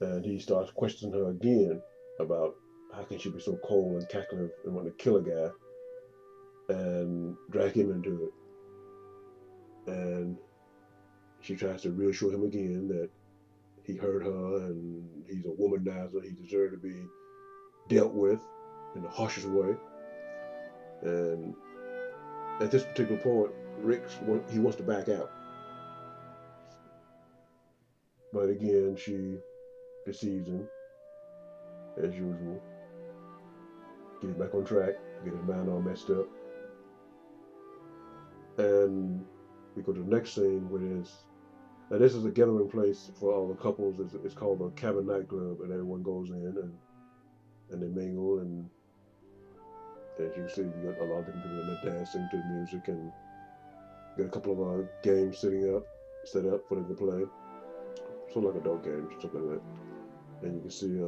And he starts questioning her again about how can she be so cold and calculative and want to kill a guy and drag him into it. And she tries to reassure him again that he hurt her and he's a womanizer. He deserves to be dealt with in the harshest way. And at this particular point, he wants to back out, but again she deceives him as usual. Get him back on track, get his mind all messed up, and we go to the next scene where there's now this is a gathering place for all the couples. It's called a cabin nightclub, and everyone goes in and they mingle. And as you see, you got a lot of different people in there dancing to the music, and you got a couple of games set up for them to play. Sort of like adult games, stuff like that. And you can see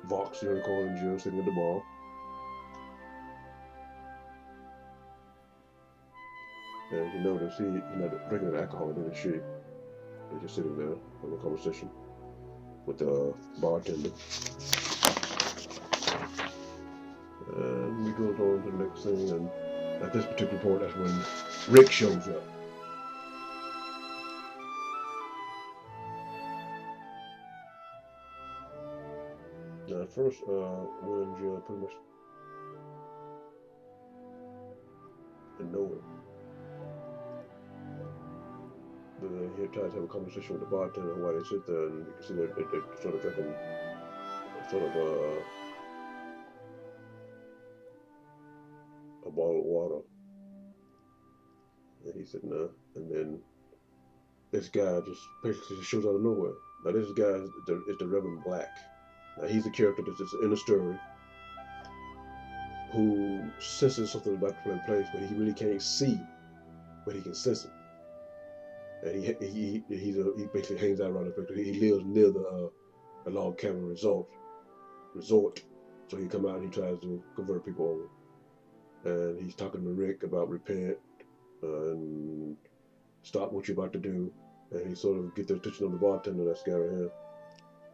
Vox, Unicorn, and Jill sitting at the bar. And you notice he's not drinking any alcohol, neither is she. They're just sitting there having a conversation with the bartender. And we go on to the next thing, and at this particular point, that's when Rick shows up. Now, at first, Will and Jill pretty much know him. But then he tries to have a conversation with the bartender while they sit there, and you can see they're sort of drinking sort of a bottle of water. And he's sitting there, and then this guy just basically shows out of nowhere. Now this guy is the Reverend Black. Now he's the character that's in the story who senses something about the place, but he really can't see, but he can sense it. And he basically hangs out around the place. He lives near the log cabin resort. So he come out and he tries to convert people over. And he's talking to Rick about repent and stop what you're about to do. And he sort of get the attention of the bartender, that's Gary here,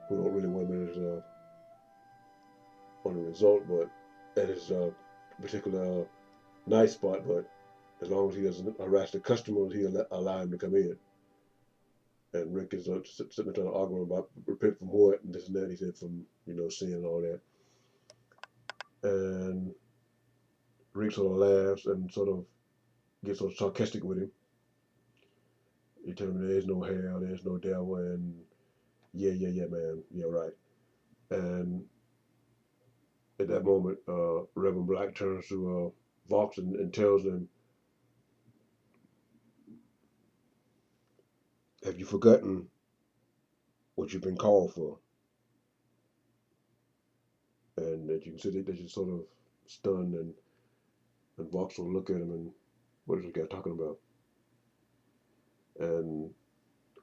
who don't really want him on the result, but at his particular night spot. But as long as he doesn't harass the customers, he'll allow him to come in. And Rick is sitting there trying to argue about repent from what and this and that. He said from sin and all that. And Rick sort of laughs and sort of gets sort of sarcastic with him. He tells him there's no hell, there's no devil, and yeah, man, yeah, right. And at that moment, Reverend Black turns to Vox and tells him, "Have you forgotten what you've been called for?" And as you can see, they're just sort of stunned, and Vox will look at him and, what is this guy talking about? And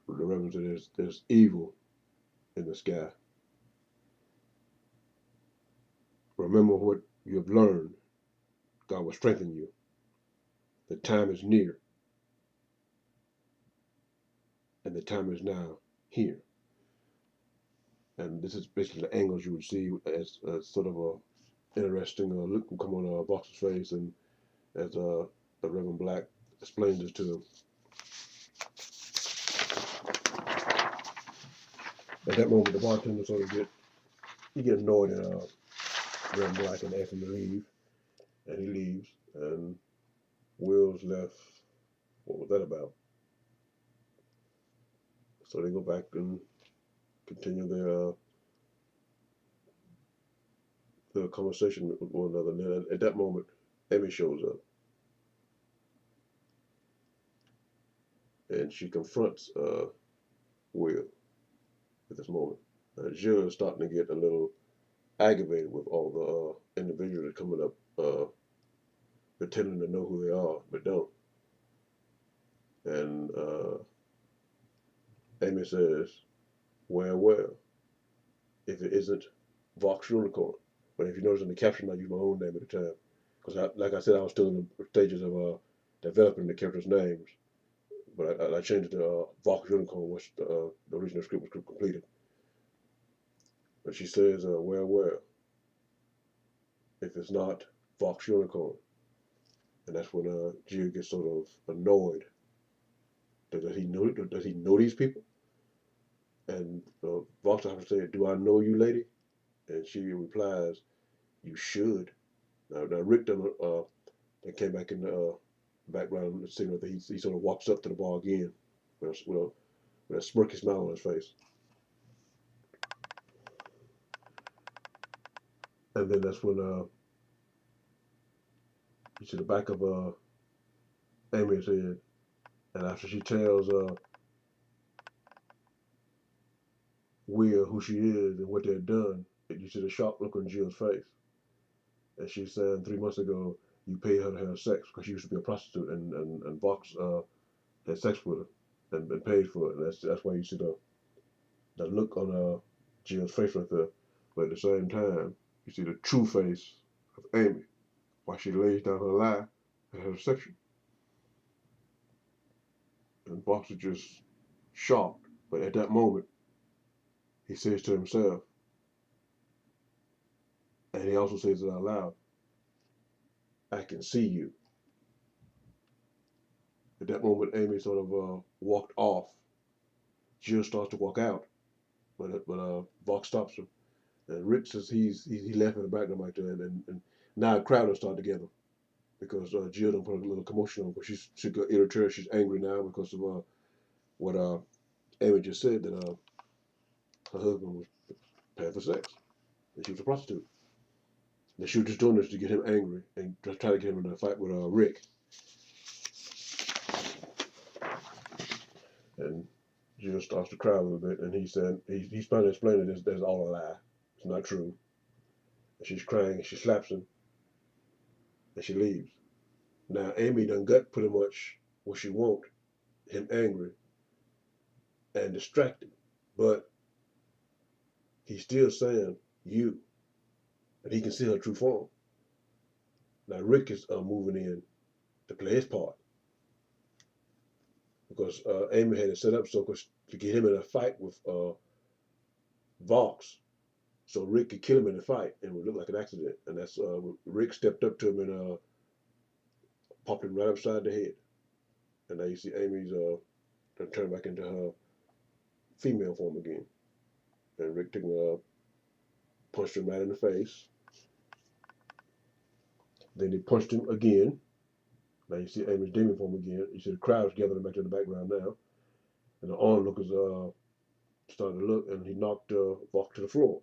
the Reverend said, there's evil in the sky. Remember what you have learned. God will strengthen you. The time is near. And the time is now here. And this is basically the angles you would see as sort of a interesting look will come on Vox's face, and as the Reverend Black explains this to him. At that moment, the bartender sort of get annoyed at Reverend Black and asks him to leave, and he leaves, and Will's left. What was that about? So they go back and continue their conversation with one another. And then at that moment, Emmy shows up, and she confronts Will at this moment. Jill is starting to get a little aggravated with all the individuals that are coming up, pretending to know who they are, but don't. And Amy says, well, if it isn't Vox Unicorn. But if you notice in the caption, I use my own name at the time. Because, like I said, I was still in the stages of developing the characters' names. but I changed it to Vox Unicorn, which the original script was completed. But she says, well, if it's not Vox Unicorn. And that's when Jill gets sort of annoyed. Does he know these people? And Vox has to say, do I know you, lady? And she replies, you should. Now Rick done, that came back in the background singer that he sort of walks up to the bar again with a smirky smile on his face. And then that's when you see the back of Amy's head. And after she tells Will who she is and what they've done, you see the shocked look on Jill's face. And she's saying 3 months ago, you paid her to have sex because she used to be a prostitute, and Vox had sex with her and paid for it. And that's why you see the look on Jill's face right there. But at the same time, you see the true face of Amy while she lays down her lie and has section. And Vox is just shocked. But at that moment, he says to himself, and he also says it out loud, I can see you. At that moment, Amy sort of walked off. Jill starts to walk out, but Vox stops her. And Rick says he left in the background right there, and now the crowd will start together because Jill done put a little commotion on, but she got irritated. She's angry now because of what Amy just said, that her husband was paying for sex and she was a prostitute. And she was just doing this to get him angry and try to get him in a fight with Rick. And Jill starts to cry a little bit, and he said he's trying to explain that that's all a lie. It's not true. And she's crying, and she slaps him, and she leaves. Now Amy done got pretty much what she want, him angry and distracted, but he's still saying you, and he can see her true form. Now Rick is moving in to play his part because Amy had it set up so to get him in a fight with Vox, so Rick could kill him in the fight, and it would look like an accident. And that's Rick stepped up to him and popped him right upside the head. And now you see Amy's turn back into her female form again. And Rick took punched him right in the face. Then he punched him again. Now you see Amy's demon form again. You see the crowd's gathering back in the background now. And the onlookers starting to look, and he knocked Vox to the floor.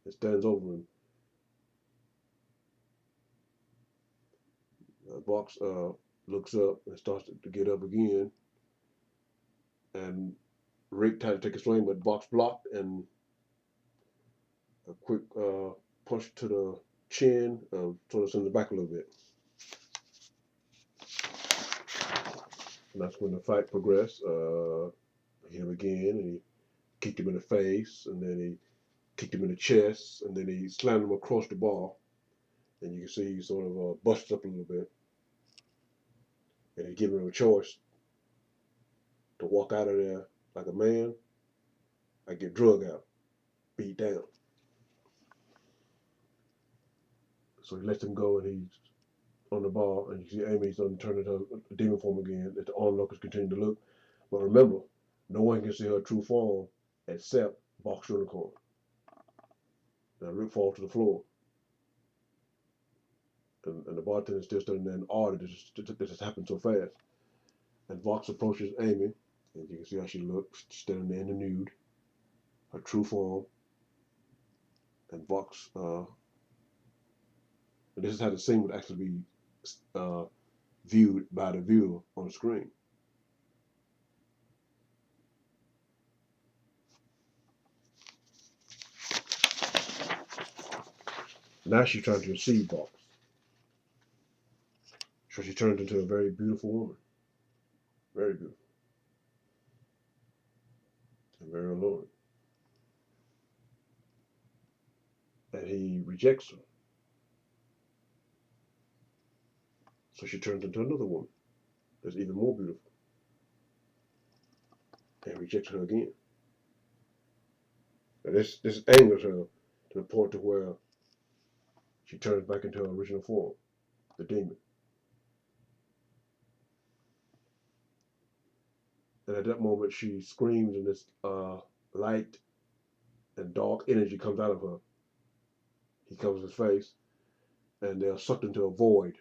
It stands over him. Vox looks up and starts to get up again. And Rick tried to take a swing, but Vox blocked, and a quick punch to the chin, sort of sent it back a little bit. And that's when the fight progressed. He hit him again, and he kicked him in the face, and then he kicked him in the chest, and then he slammed him across the bar. And you can see he sort of busted up a little bit. And he gave him a choice to walk out of there like a man, I get drug out, beat down. So he lets him go, and he's on the bar, and you see Amy's turn into a demon form again as the onlookers continue to look. But remember, no one can see her true form except Vox Unicorn. Now Rick falls to the floor. And the bartender is still standing there in awe that this has happened so fast. And Vox approaches Amy, and you can see how she looks, standing there in the nude, her true form. And Vox, and this is how the scene would actually be viewed by the viewer on the screen. Now she's trying to receive Vox. So she turns into a very beautiful woman. Very beautiful. And very alluring. And he rejects her. So she turns into another woman that's even more beautiful. and rejects her again. And this angers her to the point to where she turns back into her original form, the demon. And at that moment, she screams, and this light and dark energy comes out of her. He covers his face, and they're sucked into a void,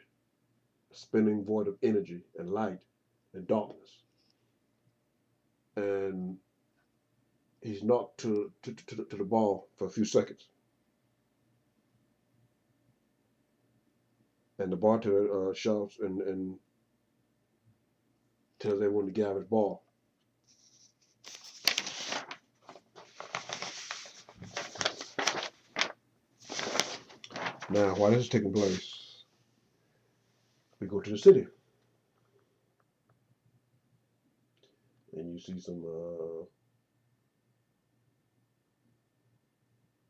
a spinning void of energy and light and darkness. And he's knocked to the ball for a few seconds. And the bartender shouts and tells everyone to get out of his ball. Now, while this is taking place, we go to the city. And you see some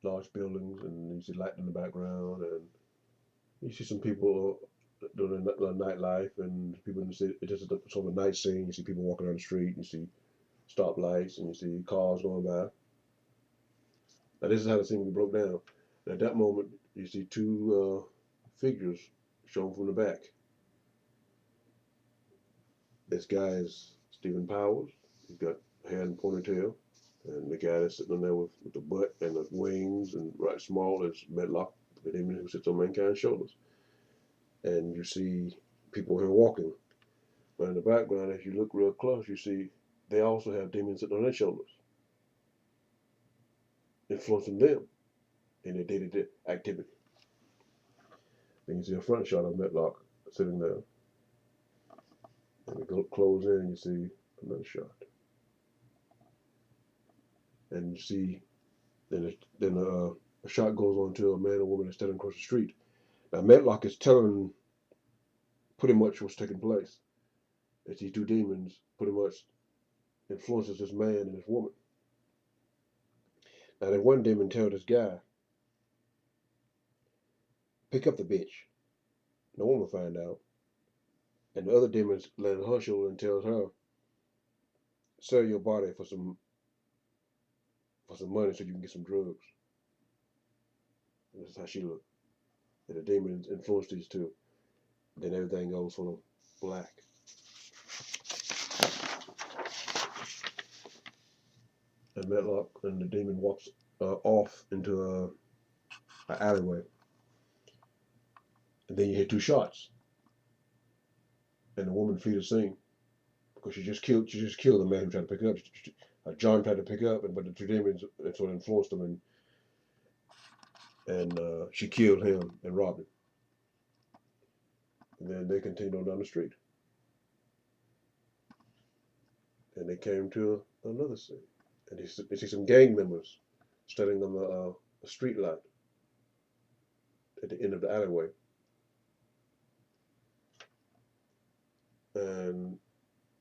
large buildings, and you see light in the background, and you see some people doing the nightlife, and people in the city. It's just sort of a night scene. You see people walking down the street, you see stoplights, and you see cars going by. Now, this is how the scene broke down. And at that moment, you see two figures shown from the back. This guy is Stephen Powers. He's got hair and ponytail. And the guy that's sitting on there with the butt and the wings and right small is Medlock, the demon who sits on mankind's shoulders. And you see people here walking. But in the background, if you look real close, you see they also have demons sitting on their shoulders, influencing them in their day-to-day activity. Then you see a front shot of Medlock sitting there. And we go close in, you see another shot. And you see, then a shot goes on to a man and woman that's standing across the street. Now, Medlock is telling pretty much what's taking place. That these two demons pretty much influences this man and this woman. Now, that one demon tells this guy, pick up the bitch. No one will find out. And the other demons land on her shoulder and tells her, sell your body for some money so you can get some drugs. And that's how she looked. And the demons influenced these two. Then everything goes sort of black. And Medlock and the demon walks off into an alleyway. And then you hear two shots. And the woman flees the scene. Because she just killed the man who tried to pick her up. John tried to pick her up, but the two demons sort of influenced him, and she killed him and robbed him. And then they continued on down the street. And they came to another scene. And they see some gang members standing on a street light at the end of the alleyway. And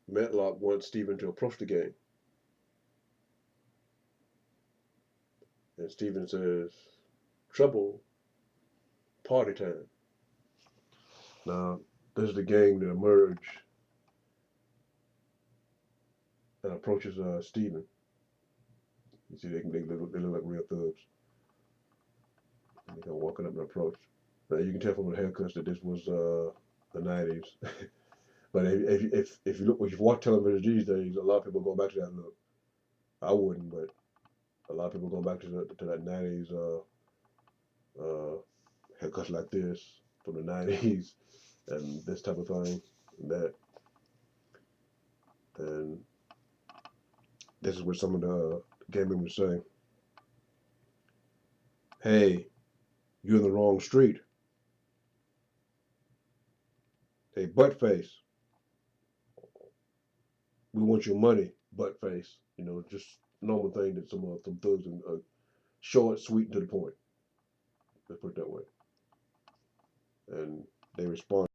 Medlock wants Stephen to approach the gang. And Stephen says, trouble, party time. Now, this is the gang that emerge and approaches Stephen. You see, they look like real thugs. And they go walking up and approach. Now, you can tell from the haircuts that this was the 90s. But if you watch television these days, a lot of people go back to that look. I wouldn't, but a lot of people go back to that 90s haircuts like this from the 90s and this type of thing and that. And this is what some of the gang members say. Hey, you're in the wrong street. Hey, butt face. We want your money, butt face. You know, just normal thing that some thugs are short, sweet, and to the point. Let's put it that way. And they respond.